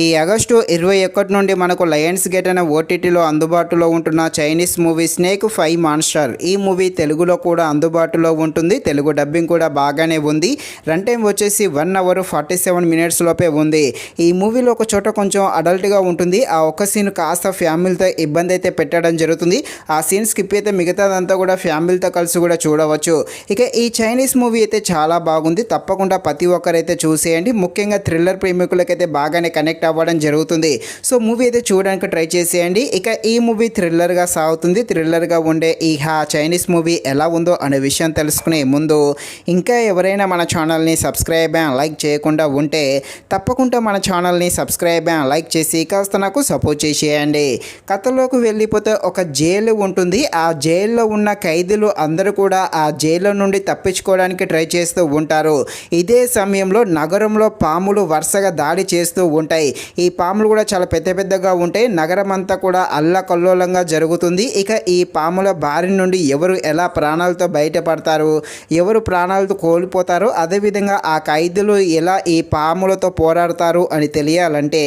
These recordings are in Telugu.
ఈ ఆగస్టు 21 నుండి మనకు లయన్స్ గేట్ అనే ఓటీటీలో అందుబాటులో ఉంటున్న చైనీస్ మూవీ స్నేక్ 5 మాన్స్టర్. ఈ మూవీ తెలుగులో కూడా అందుబాటులో ఉంటుంది. తెలుగు డబ్బింగ్ కూడా బాగానే ఉంది. రన్ టైం వచ్చేసి 1 అవర్ 47 మినిట్స్ లోపే ఉంది. ఈ మూవీలో ఒక చోట కొంచెం అడల్ట్గా ఉంటుంది. ఆ ఒక్క సీన్ కాస్త ఫ్యామిలీతో ఇబ్బంది అయితే పెట్టడం జరుగుతుంది. ఆ సీన్ స్కిప్ అయితే మిగతాదంతా కూడా ఫ్యామిలీతో కలిసి కూడా చూడవచ్చు. ఇక ఈ చైనీస్ మూవీ అయితే చాలా బాగుంది. తప్పకుండా ప్రతి ఒక్కరైతే చూసేయండి. ముఖ్యంగా థ్రిల్లర్ ప్రేమికులకైతే బాగానే కనెక్ట్ అవ్వడం జరుగుతుంది. సో మూవీ అయితే చూడడానికి ట్రై చేసేయండి. ఇక ఈ మూవీ థ్రిల్లర్గా సాగుతుంది. థ్రిల్లర్గా ఉండే ఈ చైనీస్ మూవీ ఎలా ఉందో అనే విషయం తెలుసుకునే ముందు ఇంకా ఎవరైనా మన ఛానల్ని సబ్స్క్రైబ్ అండ్ లైక్ చేయకుండా ఉంటే తప్పకుండా మన ఛానల్ని సబ్స్క్రైబ్ అండ్ లైక్ చేసి కాస్త నాకు సపోర్ట్ చేసేయండి. కథలోకి వెళ్ళిపోతే ఒక జైలు ఉంటుంది. ఆ జైల్లో ఉన్న ఖైదీలు అందరూ కూడా ఆ జైల్లో నుండి తప్పించుకోవడానికి ట్రై చేస్తూ ఉంటారు. ఇదే సమయంలో నగరంలో పాములు వరుసగా దాడి చేస్తూ ఉంటాయి. ఈ పాములు కూడా చాలా పెద్ద పెద్దగా ఉంటాయి. నగరం అంతా కూడా అల్లకల్లోలంగా జరుగుతుంది. ఇక ఈ పాముల బారి నుండి ఎవరు ఎలా ప్రాణాలతో బయటపడతారు, ఎవరు ప్రాణాలతో కోల్పోతారు, అదేవిధంగా ఆ ఖైదీలు ఎలా ఈ పాములతో పోరాడతారు అని తెలియాలంటే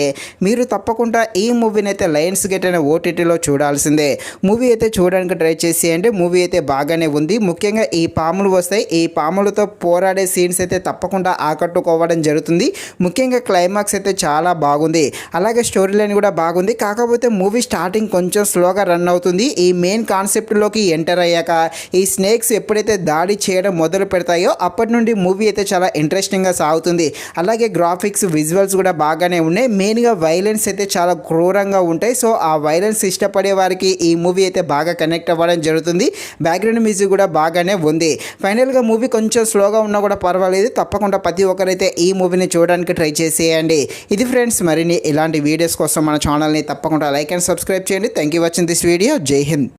మీరు తప్పకుండా ఈ మూవీని అయితే లయన్స్ గేట్ అనే ఓటీటీలో చూడాల్సిందే. మూవీ అయితే చూడడానికి ట్రై చేసేయండి. మూవీ అయితే బాగానే ఉంది. ముఖ్యంగా ఈ పాములు వస్తాయి. ఈ పాములతో పోరాడే సీన్స్ అయితే తప్పకుండా ఆకట్టుకోవడం జరుగుతుంది. ముఖ్యంగా క్లైమాక్స్ అయితే చాలా బాగుంది. అలాగే స్టోరీ లైన్ కూడా బాగుంది. కాకపోతే మూవీ స్టార్టింగ్ కొంచెం స్లోగా రన్ అవుతుంది. ఈ మెయిన్ కాన్సెప్ట్లోకి ఎంటర్ అయ్యాక ఈ స్నేక్స్ ఎప్పుడైతే దాడి చేయడం మొదలు పెడతాయో అప్పటి నుండి మూవీ అయితే చాలా ఇంట్రెస్టింగ్గా సాగుతుంది. అలాగే గ్రాఫిక్స్ విజువల్స్ కూడా బాగానే ఉన్నాయి. మెయిన్గా వైలెన్స్ అయితే చాలా క్రూరంగా ఉంటాయి. సో ఆ వైలెన్స్ ఇష్టపడే వారికి ఈ మూవీ అయితే బాగా కనెక్ట్ అవ్వడం జరుగుతుంది. బ్యాక్గ్రౌండ్ మ్యూజిక్ కూడా బాగానే ఉంది. ఫైనల్గా మూవీ కొంచెం స్లోగా ఉన్నా కూడా పర్వాలేదు. తప్పకుండా ప్రతి ఒక్కరైతే ఈ మూవీని చూడడానికి ట్రై చేసేయండి. ఇది ఫ్రెండ్స్, మరిన్ని ఇలాంటి వీడియోస్ కోసం మన ఛానల్ని తప్పకుండా లైక్ అండ్ సబ్స్క్రైబ్ చేయండి. Thank you watching this video. జై హింద్.